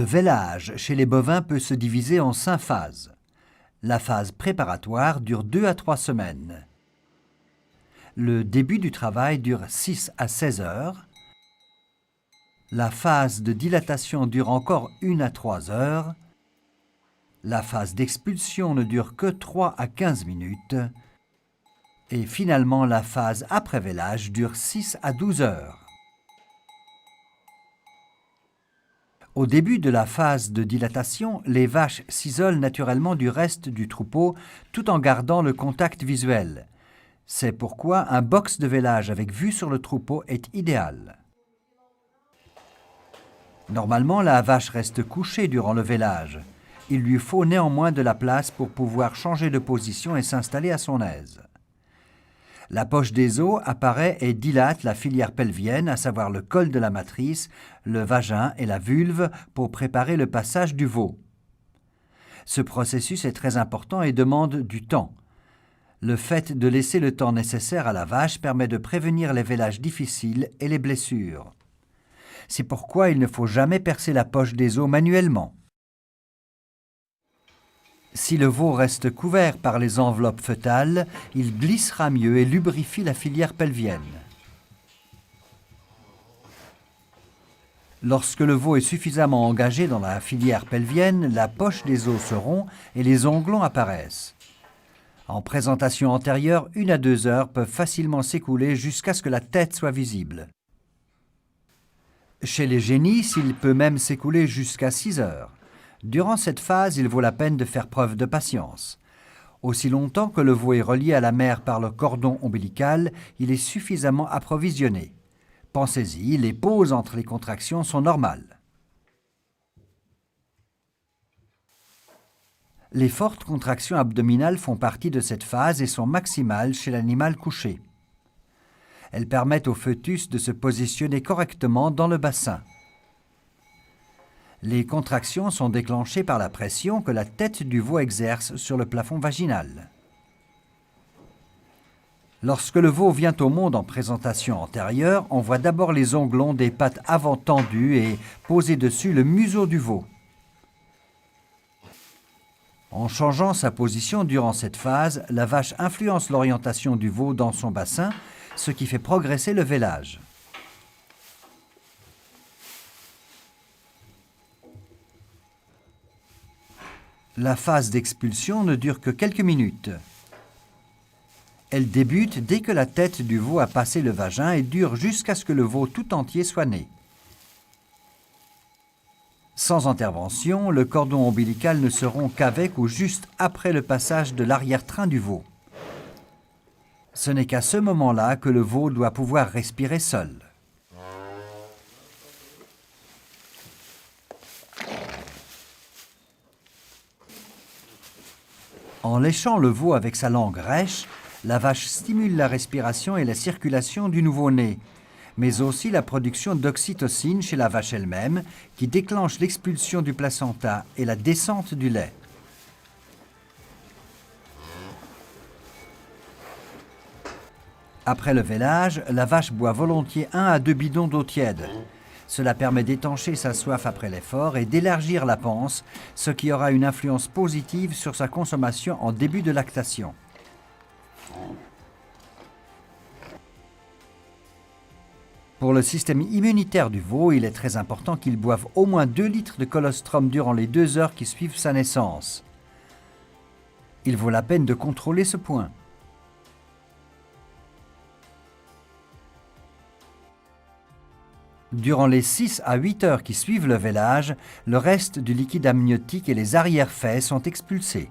vélage chez les bovins peut se diviser en 5 phases. La phase préparatoire dure 2 à 3 semaines. Le début du travail dure 6 à 16 heures. La phase de dilatation dure encore 1 à 3 heures. La phase d'expulsion ne dure que 3 à 15 minutes. Et finalement, la phase après vélage dure 6 à 12 heures. Au début de la phase de dilatation, les vaches s'isolent naturellement du reste du troupeau tout en gardant le contact visuel. C'est pourquoi un box de vélage avec vue sur le troupeau est idéal. Normalement, la vache reste couchée durant le vélage. Il lui faut néanmoins de la place pour pouvoir changer de position et s'installer à son aise. La poche des os apparaît et dilate la filière pelvienne, à savoir le col de la matrice, le vagin et la vulve, pour préparer le passage du veau. Ce processus est très important et demande du temps. Le fait de laisser le temps nécessaire à la vache permet de prévenir les vélages difficiles et les blessures. C'est pourquoi il ne faut jamais percer la poche des os manuellement. Si le veau reste couvert par les enveloppes fœtales, il glissera mieux et lubrifie la filière pelvienne. Lorsque le veau est suffisamment engagé dans la filière pelvienne, la poche des os se rompt et les onglons apparaissent. En présentation antérieure, 1 à 2 heures peuvent facilement s'écouler jusqu'à ce que la tête soit visible. Chez les génisses, il peut même s'écouler jusqu'à 6 heures. Durant cette phase, il vaut la peine de faire preuve de patience. Aussi longtemps que le veau est relié à la mère par le cordon ombilical, il est suffisamment approvisionné. Pensez-y, les pauses entre les contractions sont normales. Les fortes contractions abdominales font partie de cette phase et sont maximales chez l'animal couché. Elles permettent au fœtus de se positionner correctement dans le bassin. Les contractions sont déclenchées par la pression que la tête du veau exerce sur le plafond vaginal. Lorsque le veau vient au monde en présentation antérieure, on voit d'abord les onglons des pattes avant tendues et poser dessus le museau du veau. En changeant sa position durant cette phase, la vache influence l'orientation du veau dans son bassin, ce qui fait progresser le vélage. La phase d'expulsion ne dure que quelques minutes. Elle débute dès que la tête du veau a passé le vagin et dure jusqu'à ce que le veau tout entier soit né. Sans intervention, le cordon ombilical ne se rompt qu'avec ou juste après le passage de l'arrière-train du veau. Ce n'est qu'à ce moment-là que le veau doit pouvoir respirer seul. En léchant le veau avec sa langue rêche, la vache stimule la respiration et la circulation du nouveau-né, mais aussi la production d'oxytocine chez la vache elle-même, qui déclenche l'expulsion du placenta et la descente du lait. Après le vélage, la vache boit volontiers 1 à 2 bidons d'eau tiède. Cela permet d'étancher sa soif après l'effort et d'élargir la panse, ce qui aura une influence positive sur sa consommation en début de lactation. Pour le système immunitaire du veau, il est très important qu'il boive au moins 2 litres de colostrum durant les 2 heures qui suivent sa naissance. Il vaut la peine de contrôler ce point. Durant les 6 à 8 heures qui suivent le vélage, le reste du liquide amniotique et les arrière-faits sont expulsés.